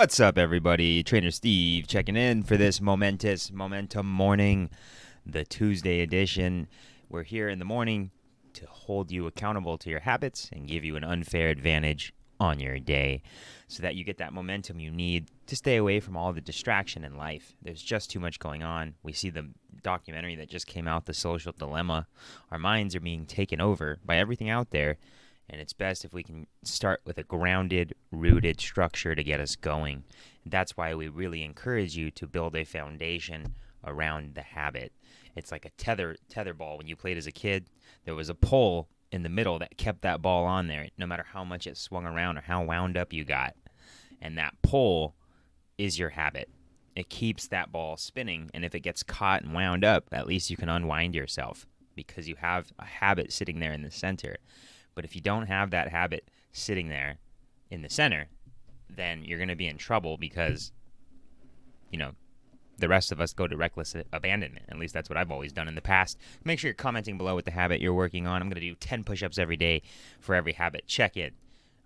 What's up, everybody? Trainer Steve checking in for this Momentum morning, the Tuesday edition. We're here in the morning to hold you accountable to your habits and give you an unfair advantage on your day so that you get that momentum you need to stay away from all the distraction in life. There's just too much going on. We see the documentary that just came out, The Social Dilemma. Our minds are being taken over by everything out there. And it's best if we can start with a grounded, rooted structure to get us going. That's why we really encourage you to build a foundation around the habit. It's like a tether ball. When you played as a kid, there was a pole in the middle that kept that ball on there, no matter how much it swung around or how wound up you got. And that pole is your habit. It keeps that ball spinning, and if it gets caught and wound up, at least you can unwind yourself because you have a habit sitting there in the center. But if you don't have that habit sitting there in the center, then you're going to be in trouble because, the rest of us go to reckless abandonment. At least that's what I've always done in the past. Make sure you're commenting below with the habit you're working on. I'm going to do 10 push-ups every day for every habit. Check in.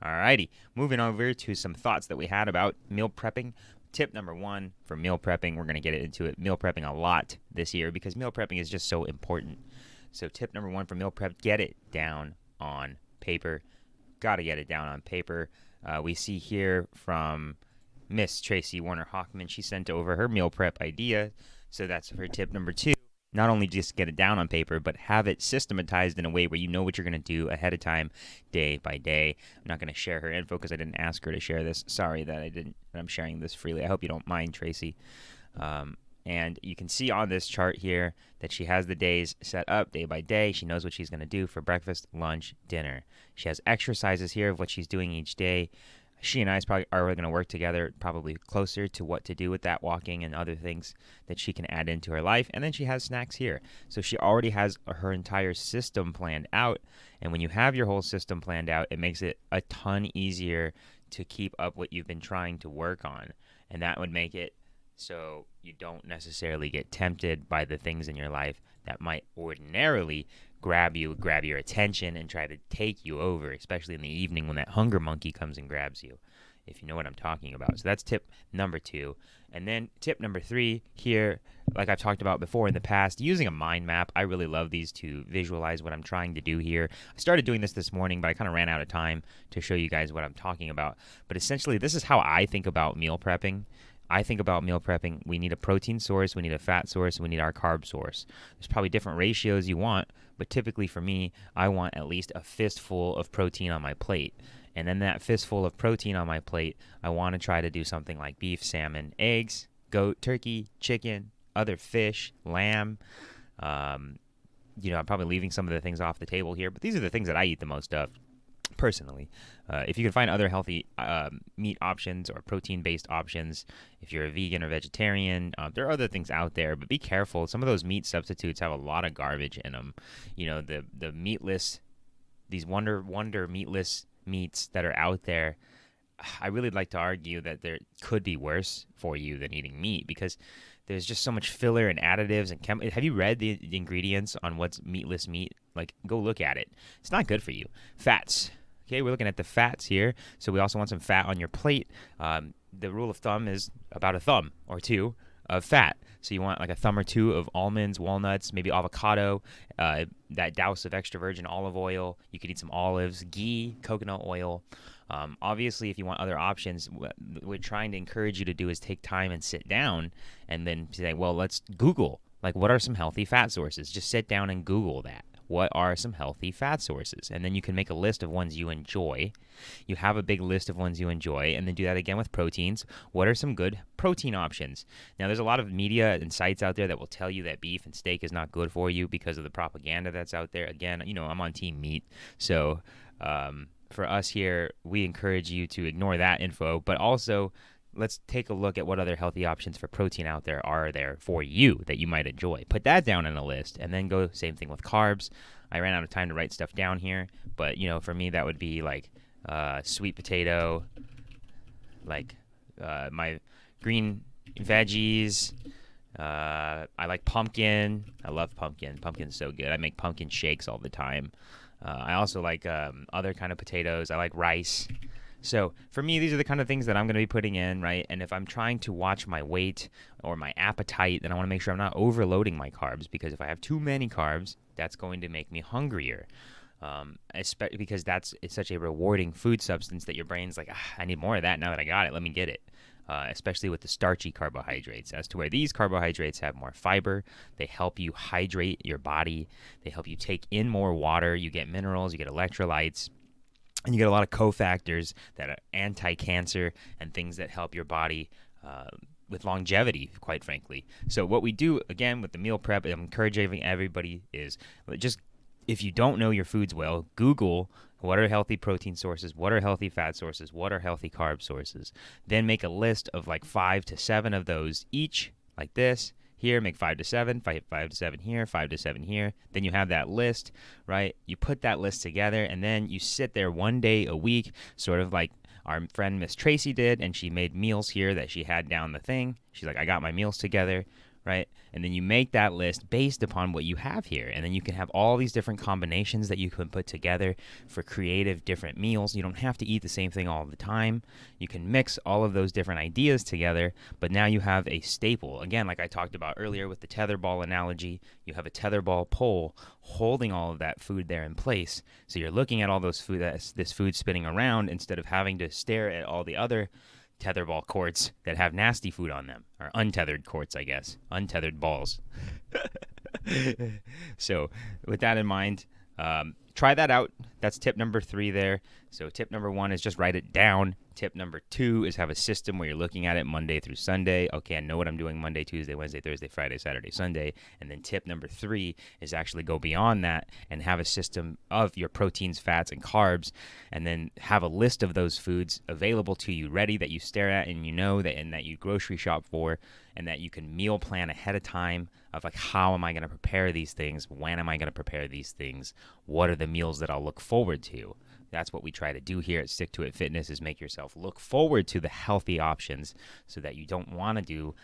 Alrighty. Moving over to some thoughts that we had about meal prepping. Tip number 1 for meal prepping. We're going to get into it. Meal prepping a lot this year because meal prepping is just so important. So tip number 1 for meal prep, get it down on paper. Got to get it down on paper. We see here from Miss Tracy Warner Hockman. She sent over her meal prep idea. So that's her tip number 2. Not only just get it down on paper, but have it systematized in a way where you know what you're going to do ahead of time, day by day. I'm not going to share her info because I didn't ask her to share this. Sorry that I didn't. But I'm sharing this freely. I hope you don't mind, Tracy. And you can see on this chart here that she has the days set up day by day. She knows what she's going to do for breakfast, lunch, dinner. She has exercises here of what she's doing each day. She and I are going to work together probably closer to what to do with that walking and other things that she can add into her life. And then she has snacks here. So she already has her entire system planned out. And when you have your whole system planned out, it makes it a ton easier to keep up what you've been trying to work on. And that would make it so you don't necessarily get tempted by the things in your life that might ordinarily grab your attention and try to take you over, especially in the evening when that hunger monkey comes and grabs you, if you know what I'm talking about. So that's tip number 2. And then tip number 3 here, like I've talked about before in the past, using a mind map. I really love these to visualize what I'm trying to do here. I started doing this morning, but I kind of ran out of time to show you guys what I'm talking about. But essentially, this is how I think about meal prepping. I think about meal prepping. We need a protein source, we need a fat source, and we need our carb source. There's probably different ratios you want, but typically for me, I want at least a fistful of protein on my plate. And then that fistful of protein on my plate, I want to try to do something like beef, salmon, eggs, goat, turkey, chicken, other fish, lamb. I'm probably leaving some of the things off the table here, but these are the things that I eat the most of. Personally, if you can find other healthy meat options or protein-based options, if you're a vegan or vegetarian, there are other things out there, but be careful. Some of those meat substitutes have a lot of garbage in them. The meatless, these wonder meatless meats that are out there, I really like to argue that there could be worse for you than eating meat because there's just so much filler and additives and have you read the ingredients on what's meatless meat? Like, go look at it. It's not good for you. Fats. Okay, we're looking at the fats here. So we also want some fat on your plate. The rule of thumb is about a thumb or 2 of fat. So you want like a thumb or 2 of almonds, walnuts, maybe avocado, that douse of extra virgin olive oil. You could eat some olives, ghee, coconut oil. Obviously, if you want other options, what we're trying to encourage you to do is take time and sit down and then say, well, let's Google, like, what are some healthy fat sources? Just sit down and Google that. What are some healthy fat sources? And then you can make a list of ones you enjoy. You have a big list of ones you enjoy, and then do that again with proteins. What are some good protein options? Now, there's a lot of media and sites out there that will tell you that beef and steak is not good for you because of the propaganda that's out there. Again, I'm on team meat, so for us here, we encourage you to ignore that info, but also let's take a look at what other healthy options for protein out there are there for you that you might enjoy. Put that down in a list, and then go same thing with carbs. I ran out of time to write stuff down here, but for me that would be like sweet potato, like my green veggies. I like pumpkin. I love pumpkin. Pumpkin's so good. I make pumpkin shakes all the time. I also like other kind of potatoes. I like rice. So for me, these are the kind of things that I'm going to be putting in, right? And if I'm trying to watch my weight or my appetite, then I want to make sure I'm not overloading my carbs, because if I have too many carbs, that's going to make me hungrier. Especially because it's such a rewarding food substance that your brain's like, I need more of that now that I got it. Let me get it. Especially with the starchy carbohydrates, as to where these carbohydrates have more fiber. They help you hydrate your body. They help you take in more water. You get minerals, you get electrolytes, and you get a lot of cofactors that are anti-cancer and things that help your body with longevity, quite frankly. So what we do, again, with the meal prep, I'm encouraging everybody is just, if you don't know your foods well, Google what are healthy protein sources, what are healthy fat sources, what are healthy carb sources. Then make a list of like 5 to 7 of those each, like this. Here, make 5 to 7, 5 to 7 here, 5 to 7 here. Then you have that list, right? You put that list together, and then you sit there one day a week, sort of like our friend Miss Tracy did, and she made meals here that she had down the thing. She's like, I got my meals together, right? And then you make that list based upon what you have here. And then you can have all these different combinations that you can put together for creative different meals. You don't have to eat the same thing all the time. You can mix all of those different ideas together, but now you have a staple. Again, like I talked about earlier with the tetherball analogy, you have a tetherball pole holding all of that food there in place. So you're looking at all those food, this food spinning around, instead of having to stare at all the other tetherball courts that have nasty food on them, or untethered courts, I guess, untethered balls. So with that in mind, try that out. That's tip number 3 there. So tip number 1 is just write it down. Tip number 2 is have a system where you're looking at it Monday through Sunday. Okay, I know what I'm doing Monday, Tuesday, Wednesday, Thursday, Friday, Saturday, Sunday. And then tip number 3 is actually go beyond that and have a system of your proteins, fats, and carbs, and then have a list of those foods available to you, ready, that you stare at and you know that, and that you grocery shop for, and that you can meal plan ahead of time of like, how am I going to prepare these things? When am I going to prepare these things? What are the meals that I'll look forward to? That's what we try to do here at Stick to It Fitness, is make yourself look forward to the healthy options so that you don't want to do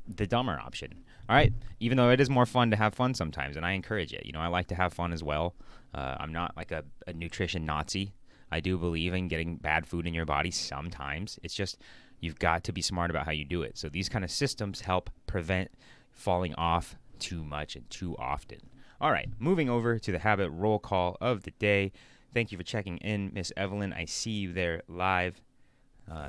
the dumber option. All right? Even though it is more fun to have fun sometimes, and I encourage it. You know, I like to have fun as well. I'm not like a nutrition Nazi. I do believe in getting bad food in your body sometimes. It's just you've got to be smart about how you do it. So these kind of systems help prevent falling off too much and too often. All right, moving over to the habit roll call of the day. Thank you for checking in, Miss Evelyn. I see you there live.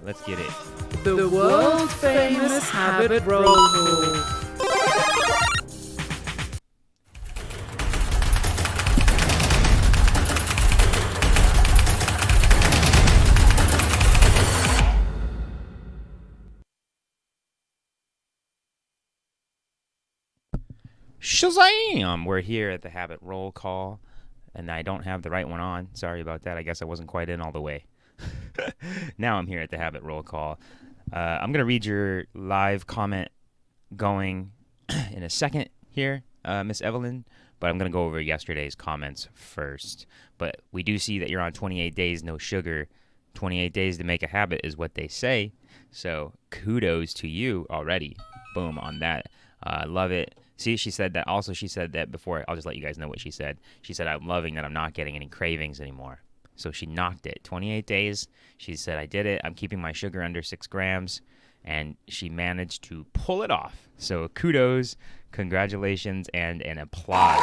Let's get it. The world famous habit roll call. Shazam! We're here at the habit roll call, and I don't have the right one on. Sorry about that. I guess I wasn't quite in all the way. Now I'm here at the habit roll call. I'm going to read your live comment going in a second here, Miss Evelyn, but I'm going to go over yesterday's comments first. But we do see that you're on 28 days, no sugar. 28 days to make a habit is what they say. So kudos to you already. Boom on that. Love it. See, she said that. Also, she said that before. I'll just let you guys know what she said. She said, I'm loving that I'm not getting any cravings anymore. So she knocked it. 28 days. She said, I did it. I'm keeping my sugar under 6 grams. And she managed to pull it off. So kudos, congratulations, and an applause.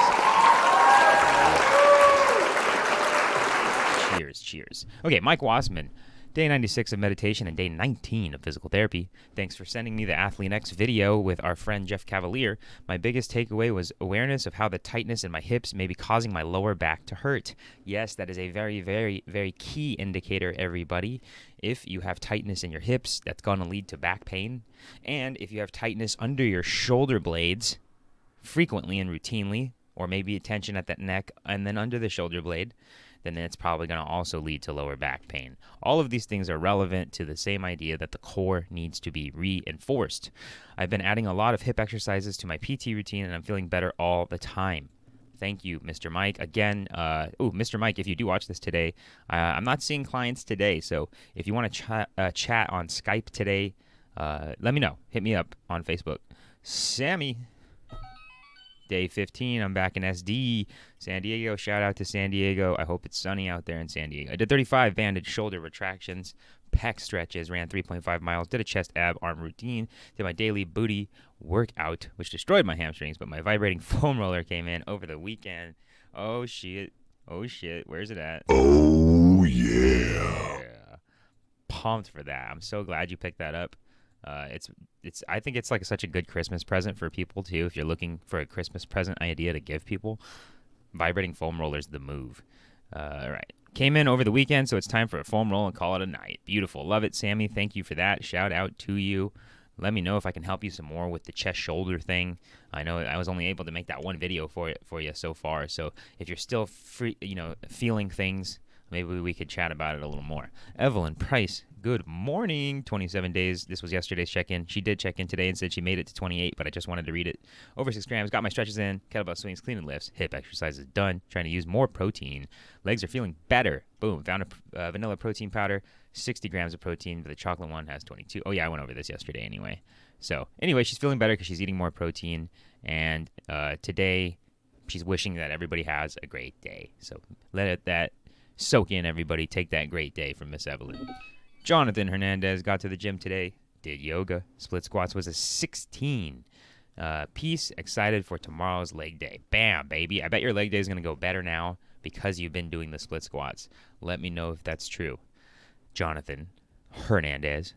Cheers, cheers. Okay, Mike Wassman. Day 96 of meditation and day 19 of physical therapy. Thanks for sending me the Athlete X video with our friend Jeff Cavalier. My biggest takeaway was awareness of how the tightness in my hips may be causing my lower back to hurt. Yes, that is a very, very, very key indicator, everybody. If you have tightness in your hips, that's going to lead to back pain. And if you have tightness under your shoulder blades, frequently and routinely, or maybe a tension at that neck and then under the shoulder blade, then it's probably going to also lead to lower back pain. All of these things are relevant to the same idea that the core needs to be reinforced. I've been adding a lot of hip exercises to my PT routine, and I'm feeling better all the time. Thank you, Mr. Mike. Again, Mr. Mike, if you do watch this today, I'm not seeing clients today, so if you want to chat on Skype today, let me know. Hit me up on Facebook. Sammy, Day 15, I'm back in SD. San Diego, shout out to San Diego. I hope it's sunny out there in San Diego. I did 35 banded shoulder retractions, pec stretches, ran 3.5 miles, did a chest ab arm routine, did my daily booty workout, which destroyed my hamstrings, but my vibrating foam roller came in over the weekend. Oh, shit. Oh, shit. Where's it at? Oh, yeah. Pumped for that. I'm so glad you picked that up. It's I think it's like such a good Christmas present for people too. If you're looking for a Christmas present idea to give people, vibrating foam roller's the move. All right, came in over the weekend, so it's time for a foam roll and call it a night. Beautiful, love it, Sammy. Thank you for that. Shout out to you. Let me know if I can help you some more with the chest shoulder thing. I know I was only able to make that one video for you so far. So if you're still free, feeling things, maybe we could chat about it a little more. Evelyn Price, good morning. 27 days. This was yesterday's check-in. She did check in today and said she made it to 28, but I just wanted to read it. Over 6 grams. Got my stretches in. Kettlebell swings, clean and lifts. Hip exercises done. Trying to use more protein. Legs are feeling better. Boom. Found a vanilla protein powder. 60 grams of protein, but the chocolate one has 22. Oh, yeah, I went over this yesterday anyway. So, anyway, she's feeling better because she's eating more protein. And today, she's wishing that everybody has a great day. So, let that soak in, everybody. Take that great day from Miss Evelyn. Jonathan Hernandez got to the gym today. Did yoga. Split squats was a 16. Peace. Excited for tomorrow's leg day. Bam, baby. I bet your leg day is going to go better now because you've been doing the split squats. Let me know if that's true. Jonathan Hernandez.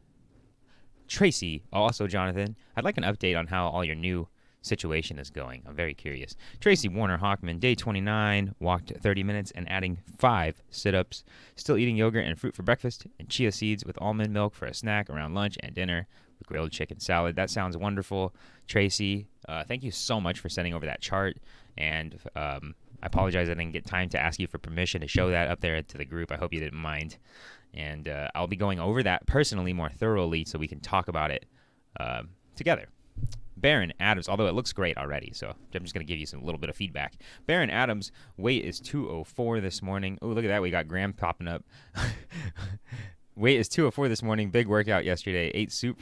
Tracy, also Jonathan, I'd like an update on how all your new situation is going. I'm very curious. Tracy Warner Hockman, day 29, walked 30 minutes and adding 5 sit-ups. Still eating yogurt and fruit for breakfast and chia seeds with almond milk for a snack around lunch and dinner with grilled chicken salad. That sounds wonderful. Tracy, thank you so much for sending over that chart. And I apologize I didn't get time to ask you for permission to show that up there to the group. I hope you didn't mind. And I'll be going over that personally more thoroughly so we can talk about it together. Baron Adams, although it looks great already, so I'm just going to give you a little bit of feedback. Baron Adams, weight is 204 this morning. Oh, look at that. We got Graham popping up. Weight is 204 this morning. Big workout yesterday. Ate soup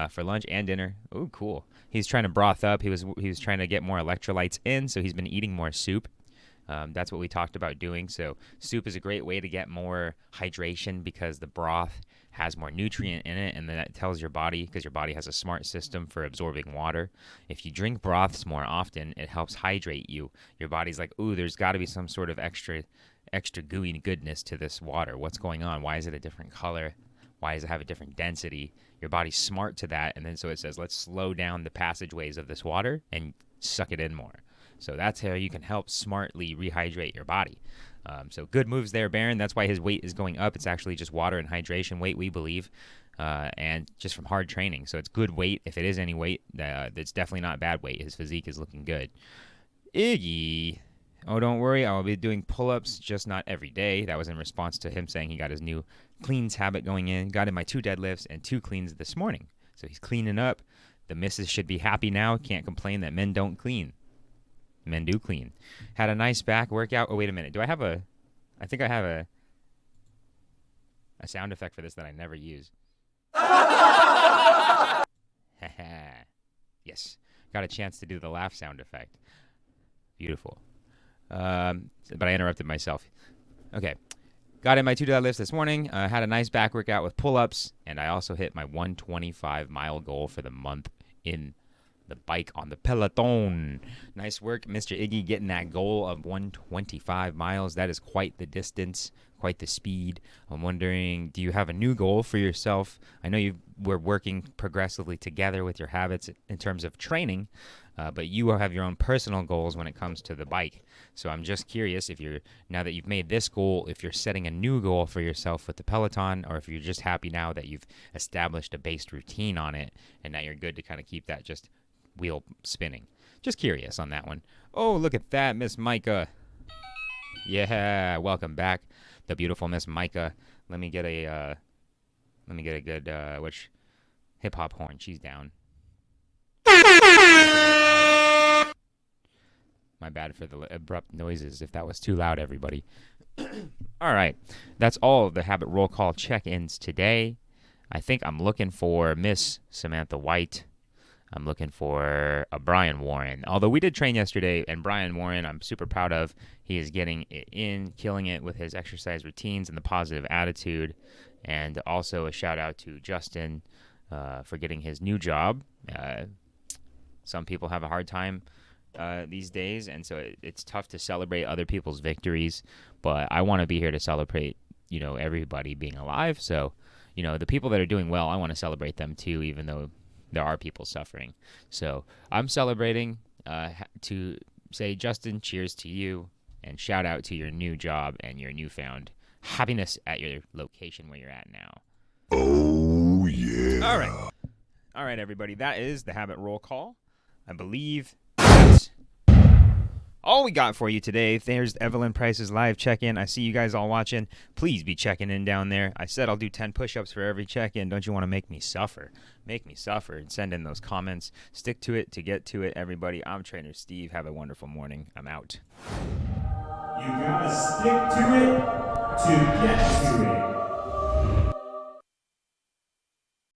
for lunch and dinner. Oh, cool. He's trying to broth up. He was trying to get more electrolytes in, so he's been eating more soup. That's what we talked about doing. So soup is a great way to get more hydration because the broth has more nutrient in it, and then that tells your body, because your body has a smart system for absorbing water. If you drink broths more often, it helps hydrate you. Your body's like, ooh, there's got to be some sort of extra gooey goodness to this water. What's going on? Why is it a different color? Why does it have a different density? Your body's smart to that, and then so it says, let's slow down the passageways of this water and suck it in more. So that's how you can help smartly rehydrate your body. So good moves there, Baron. That's why his weight is going up. It's actually just water and hydration weight, we believe, and just from hard training. So it's good weight. If it is any weight, that's definitely not bad weight. His physique is looking good. Iggy. Oh, don't worry. I'll be doing pull-ups, just not every day. That was in response to him saying he got his new cleans habit going in. Got in my 2 deadlifts and 2 cleans this morning. So he's cleaning up. The missus should be happy now. Can't complain that men don't clean. Men do clean. Had a nice back workout. Oh, wait a minute. I think I have a sound effect for this that I never use. Yes. Got a chance to do the laugh sound effect. Beautiful. But I interrupted myself. Okay. Got in my 2 deadlifts this morning. Had a nice back workout with pull-ups. And I also hit my 125-mile goal for the month in the bike on the Peloton. Nice work, Mr. Iggy, getting that goal of 125 miles. That is quite the distance, quite the speed. I'm wondering, do you have a new goal for yourself? I know we're working progressively together with your habits in terms of training, but you have your own personal goals when it comes to the bike. So I'm just curious now that you've made this goal, if you're setting a new goal for yourself with the Peloton, or if you're just happy now that you've established a based routine on it and that you're good to kind of keep that just wheel spinning. Just curious on that one. Oh, look at that, Miss Micah. Yeah, welcome back, the beautiful Miss Micah. Let me get a good which hip hop horn. She's down. My bad for the abrupt noises if that was too loud, everybody. All right, that's all the habit roll call check-ins today. I think I'm looking for Miss Samantha White. I'm looking for a Brian Warren. Although we did train yesterday, and Brian Warren, I'm super proud of. He is getting it in, killing it with his exercise routines and the positive attitude. And also a shout out to Justin for getting his new job. Some people have a hard time these days, and so it's tough to celebrate other people's victories. But I want to be here to celebrate, everybody being alive. So, the people that are doing well, I want to celebrate them too, even though there are people suffering. So I'm celebrating to say, Justin, cheers to you, and shout out to your new job and your newfound happiness at your location where you're at now. Oh, yeah. All right, everybody. That is the habit roll call. I believe that's all we got for you today. There's Evelyn Price's live check-in. I see you guys all watching. Please be checking in down there. I said I'll do 10 push-ups for every check-in. Don't you want to make me suffer? Make me suffer and send in those comments. Stick to it to get to it, everybody. I'm Trainer Steve. Have a wonderful morning. I'm out. You gotta stick to it to get to it.